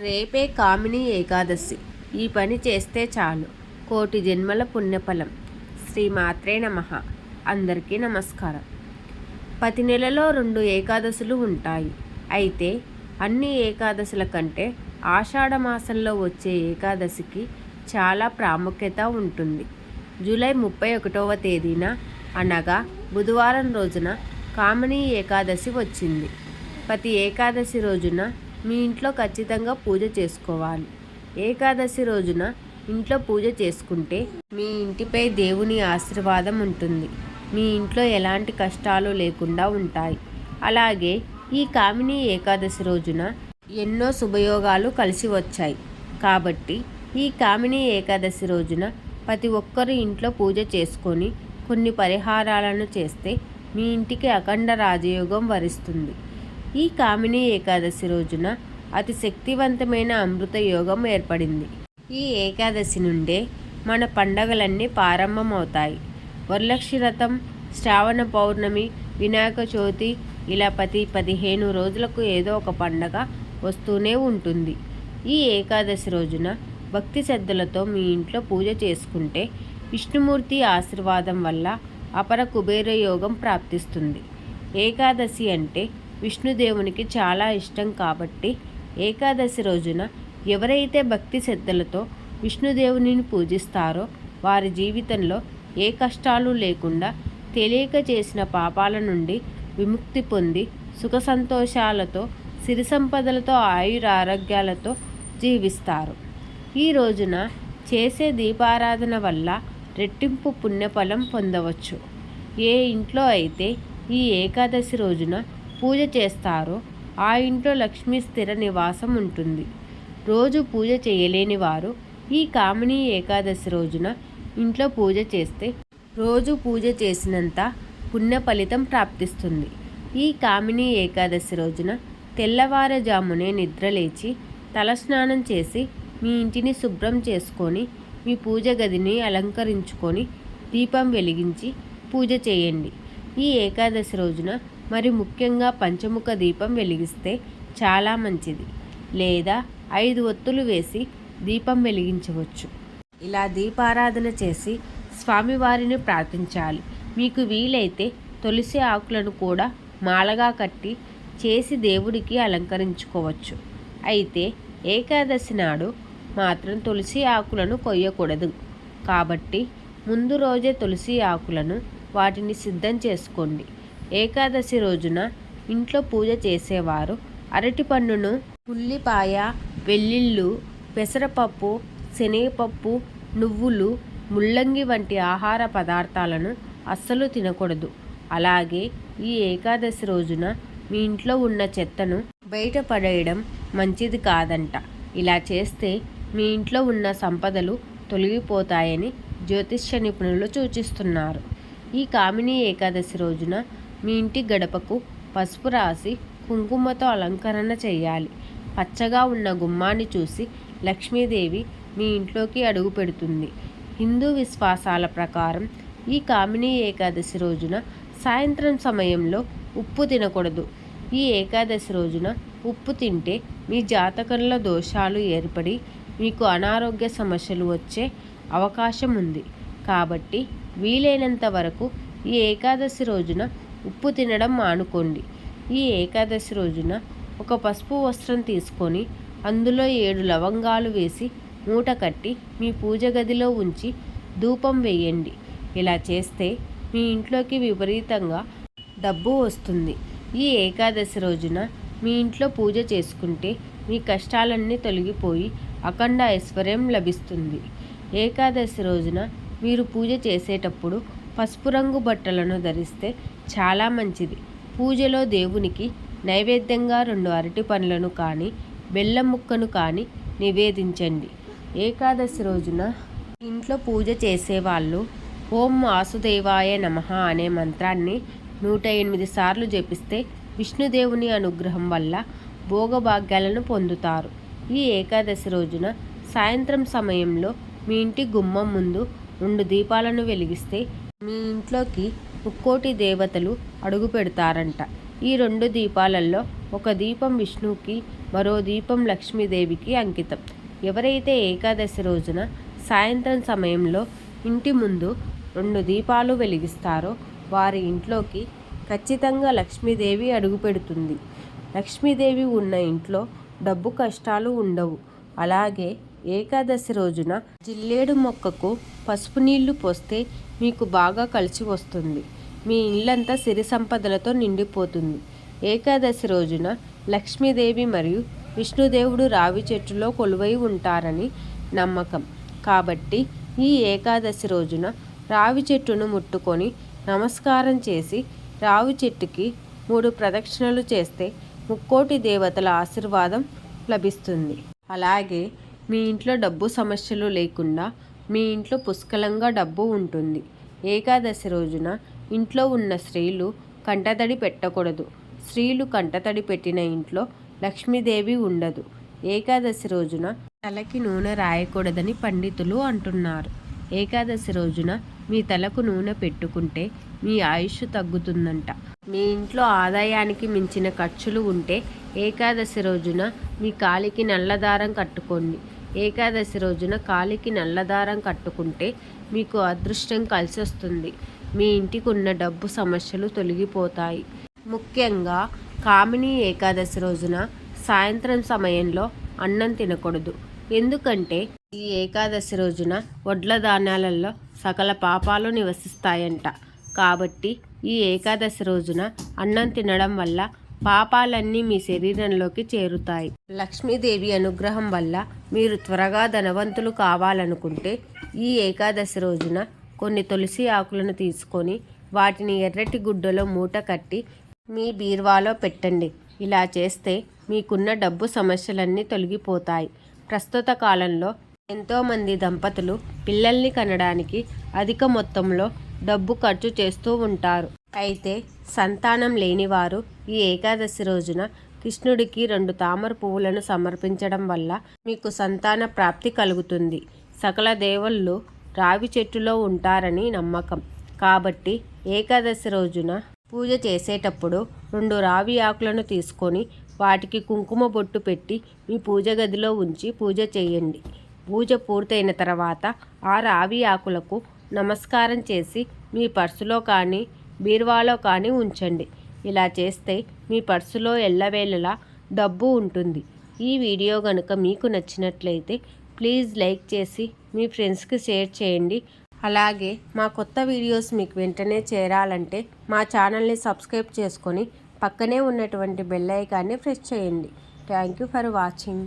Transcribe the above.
రేపే కామిని ఏకాదశి. ఈ పని చేస్తే చాలు కోటి జన్మల పుణ్యఫలం. శ్రీమాత్రే నమః. అందరికీ నమస్కారం. ప్రతి నెలలో 2 ఏకాదశులు ఉంటాయి. అయితే అన్ని ఏకాదశుల కంటే ఆషాఢ మాసంలో వచ్చే ఏకాదశికి చాలా ప్రాముఖ్యత ఉంటుంది. జూలై 31వ తేదీన అనగా బుధవారం రోజున కామిని ఏకాదశి వచ్చింది. ప్రతి ఏకాదశి రోజున మీ ఇంట్లో ఖచ్చితంగా పూజ చేసుకోవాలి. ఏకాదశి రోజున ఇంట్లో పూజ చేసుకుంటే మీ ఇంటిపై దేవుని ఆశీర్వాదం ఉంటుంది. మీ ఇంట్లో ఎలాంటి కష్టాలు లేకుండా ఉంటాయి. అలాగే ఈ కామిని ఏకాదశి రోజున ఎన్నో శుభయోగాలు కలిసి వచ్చాయి. కాబట్టి ఈ కామిని ఏకాదశి రోజున ప్రతి ఒక్కరూ ఇంట్లో పూజ చేసుకొని కొన్ని పరిహారాలను చేస్తే మీ ఇంటికి అఖండ రాజయోగం వరిస్తుంది. ఈ కామిని ఏకాదశి రోజున అతి శక్తివంతమైన అమృత యోగం ఏర్పడింది. ఈ ఏకాదశి నుండే మన పండగలన్నీ ప్రారంభమవుతాయి. వరలక్ష్మి వ్రతం, శ్రావణ పౌర్ణమి, వినాయక చవితి ఇలా ప్రతి 15 రోజులకు ఏదో ఒక పండగ వస్తూనే ఉంటుంది. ఈ ఏకాదశి రోజున భక్తి శ్రద్ధలతో మీ ఇంట్లో పూజ చేసుకుంటే విష్ణుమూర్తి ఆశీర్వాదం వల్ల అపర కుబేర యోగం ప్రాప్తిస్తుంది. ఏకాదశి అంటే విష్ణుదేవునికి చాలా ఇష్టం కాబట్టి ఏకాదశి రోజున ఎవరైతే భక్తి శ్రద్ధలతో విష్ణుదేవుని పూజిస్తారో వారి జీవితంలో ఏ కష్టాలు లేకుండా తెలియక చేసిన పాపాల నుండి విముక్తి పొంది సుఖ సంతోషాలతో సిరి సంపదలతో ఆయురారోగ్యాలతో జీవిస్తారు. ఈ రోజున చేసే దీపారాధన వల్ల రెట్టింపు పుణ్యఫలం పొందవచ్చు. ఏ ఇంట్లో అయితే ఈ ఏకాదశి రోజున పూజ చేస్తారో ఆ ఇంట్లో లక్ష్మీ స్థిర నివాసం ఉంటుంది. రోజు పూజ చేయలేని వారు ఈ కామిని ఏకాదశి రోజున ఇంట్లో పూజ చేస్తే రోజు పూజ చేసినంత పుణ్య ఫలితం ప్రాప్తిస్తుంది. ఈ కామిని ఏకాదశి రోజున తెల్లవారుజామునే నిద్రలేచి తలస్నానం చేసి మీ ఇంటిని శుభ్రం చేసుకొని మీ పూజ గదిని అలంకరించుకొని దీపం వెలిగించి పూజ చేయండి. ఈ ఏకాదశి రోజున మరి ముఖ్యంగా పంచముఖ దీపం వెలిగిస్తే చాలా మంచిది. లేదా 5 ఒత్తులు వేసి దీపం వెలిగించవచ్చు. ఇలా దీపారాధన చేసి స్వామివారిని ప్రార్థించాలి. మీకు వీలైతే తులసి ఆకులను కూడా మాలగా కట్టి చేసి దేవుడికి అలంకరించుకోవచ్చు. అయితే ఏకాదశి నాడు మాత్రం తులసి ఆకులను కొయ్యకూడదు. కాబట్టి ముందు రోజే తులసి ఆకులను వాటిని సిద్ధం చేసుకోండి. ఏకాదశి రోజున ఇంట్లో పూజ చేసేవారు అరటిపండును, ఉల్లిపాయ, వెల్లుల్లి, పెసరపప్పు, శనగపప్పు, నువ్వులు, ముల్లంగి వంటి ఆహార పదార్థాలను అస్సలు తినకూడదు. అలాగే ఈ ఏకాదశి రోజున మీ ఇంట్లో ఉన్న చెత్తను బయట పడేయడం మంచిది కాదంట. ఇలా చేస్తే మీ ఇంట్లో ఉన్న సంపదలు తొలగిపోతాయని జ్యోతిష్య నిపుణులు సూచిస్తున్నారు. ఈ కామిని ఏకాదశి రోజున మీ ఇంటి గడపకు పసుపు రాసి కుంకుమతో అలంకరణ చేయాలి. పచ్చగా ఉన్న గుమ్మాన్ని చూసి లక్ష్మీదేవి మీ ఇంట్లోకి అడుగు పెడుతుంది. హిందూ విశ్వాసాల ప్రకారం ఈ కామిని ఏకాదశి రోజున సాయంత్రం సమయంలో ఉప్పు తినకూడదు. ఈ ఏకాదశి రోజున ఉప్పు తింటే మీ జాతకంలో దోషాలు ఏర్పడి మీకు అనారోగ్య సమస్యలు వచ్చే అవకాశం ఉంది. కాబట్టి వీలైనంత వరకు ఈ ఏకాదశి రోజున ఉప్పు తినడం మానుకోండి. ఈ ఏకాదశి రోజున ఒక పసుపు వస్త్రం తీసుకొని అందులో 7 లవంగాలు వేసి మూట కట్టి మీ పూజ గదిలో ఉంచి ధూపం వేయండి. ఇలా చేస్తే మీ ఇంట్లోకి విపరీతంగా డబ్బు వస్తుంది. ఈ ఏకాదశి రోజున మీ ఇంట్లో పూజ చేసుకుంటే మీ కష్టాలన్నీ తొలగిపోయి అఖండ ఐశ్వర్యం లభిస్తుంది. ఏకాదశి రోజున మీరు పూజ చేసేటప్పుడు పసుపు రంగు బట్టలను ధరిస్తే చాలా మంచిది. పూజలో దేవునికి నైవేద్యంగా 2 అరటి పండ్లను కానీ బెల్లం ముక్కను కానీ నివేదించండి. ఏకాదశి రోజున ఇంట్లో పూజ చేసేవాళ్ళు ఓం వాసుదేవాయ నమః అనే మంత్రాన్ని 108 సార్లు జపిస్తే విష్ణుదేవుని అనుగ్రహం వల్ల భోగభాగ్యాలను పొందుతారు. ఈ ఏకాదశి రోజున సాయంత్రం సమయంలో మీ ఇంటి గుమ్మం ముందు 2 దీపాలను వెలిగిస్తే మీ ఇంట్లోకి 3,000,000 దేవతలు అడుగు పెడతారంట. ఈ 2 దీపాలలో ఒక దీపం విష్ణువుకి, మరో దీపం లక్ష్మీదేవికి అంకితం. ఎవరైతే ఏకాదశి రోజున సాయంత్రం సమయంలో ఇంటి ముందు 2 దీపాలు వెలిగిస్తారో వారి ఇంట్లోకి ఖచ్చితంగా లక్ష్మీదేవి అడుగుపెడుతుంది. లక్ష్మీదేవి ఉన్న ఇంట్లో డబ్బు కష్టాలు ఉండవు. అలాగే ఏకాదశి రోజున జిల్లేడు మొక్కకు పసుపు నీళ్లు పోస్తే మీకు బాగా కలిసి వస్తుంది. మీ ఇల్లంతా సిరి సంపదలతో నిండిపోతుంది. ఏకాదశి రోజున లక్ష్మీదేవి మరియు విష్ణుదేవుడు రావి చెట్టులో కొలువై ఉంటారని నమ్మకం. కాబట్టి ఈ ఏకాదశి రోజున రావి చెట్టును ముట్టుకొని నమస్కారం చేసి రావి చెట్టుకి 3 ప్రదక్షిణలు చేస్తే ముక్కోటి దేవతల ఆశీర్వాదం లభిస్తుంది. అలాగే మీ ఇంట్లో డబ్బు సమస్యలు లేకుండా మీ ఇంట్లో పుష్కలంగా డబ్బు ఉంటుంది. ఏకాదశి రోజున ఇంట్లో ఉన్న స్త్రీలు కంటతడి పెట్టకూడదు. స్త్రీలు కంటతడి పెట్టిన ఇంట్లో లక్ష్మీదేవి ఉండదు. ఏకాదశి రోజున తలకి నూనె రాయకూడదని పండితులు అంటున్నారు. ఏకాదశి రోజున మీ తలకు నూనె పెట్టుకుంటే మీ ఆయుష్ తగ్గుతుందంట. మీ ఇంట్లో ఆదాయానికి మించిన ఖర్చులు ఉంటే ఏకాదశి రోజున మీ కాలికి నల్లదారం కట్టుకోండి. ఏకాదశి రోజున కాలికి నల్లదారం కట్టుకుంటే మీకు అదృష్టం కలిసి వస్తుంది. మీ ఇంటికి ఉన్న డబ్బు సమస్యలు తొలగిపోతాయి. ముఖ్యంగా కామిని ఏకాదశి రోజున సాయంత్రం సమయంలో అన్నం తినకూడదు. ఎందుకంటే ఈ ఏకాదశి రోజున వడ్ల ధాన్యాలలో సకల పాపాలు నివసిస్తాయంట. కాబట్టి ఈ ఏకాదశి రోజున అన్నం తినడం వల్ల పాపాలన్నీ మీ శరీరంలోకి చేరుతాయి. లక్ష్మీదేవి అనుగ్రహం వల్ల మీరు త్వరగా ధనవంతులు కావాలనుకుంటే ఈ ఏకాదశి రోజున కొన్ని తులసి ఆకులను తీసుకొని వాటిని ఎర్రటి గుడ్డలో మూట కట్టి మీ బీరువాలో పెట్టండి. ఇలా చేస్తే మీకున్న డబ్బు సమస్యలన్నీ తొలగిపోతాయి. ప్రస్తుత కాలంలో ఎంతోమంది దంపతులు పిల్లల్ని కనడానికి అధిక మొత్తంలో డబ్బు ఖర్చు చేస్తూ ఉంటారు. అయితే సంతానం లేనివారు ఈ ఏకాదశి రోజున కృష్ణుడికి 2 తామర పువ్వులను సమర్పించడం వల్ల మీకు సంతాన ప్రాప్తి కలుగుతుంది. సకల దేవుళ్ళు రావి చెట్టులో ఉంటారని నమ్మకం. కాబట్టి ఏకాదశి రోజున పూజ చేసేటప్పుడు 2 రావి ఆకులను తీసుకొని వాటికి కుంకుమ బొట్టు పెట్టి మీ పూజ గదిలో ఉంచి పూజ చేయండి. పూజ పూర్తయిన తర్వాత ఆ రావి ఆకులకు నమస్కారం చేసి మీ పర్సులో కానీ బీరువాలో కానీ ఉంచండి. ఇలా చేస్తే మీ పర్సులో ఎల్లవేళలా డబ్బు ఉంటుంది. ఈ వీడియో కనుక మీకు నచ్చినట్లయితే ప్లీజ్ లైక్ చేసి మీ ఫ్రెండ్స్కి షేర్ చేయండి. అలాగే మా కొత్త వీడియోస్ మీకు వెంటనే చేరాలంటే మా ఛానల్ని సబ్స్క్రైబ్ చేసుకొని పక్కనే ఉన్నటువంటి బెల్ ఐకాన్ని ప్రెస్ చేయండి. Thank you for watching.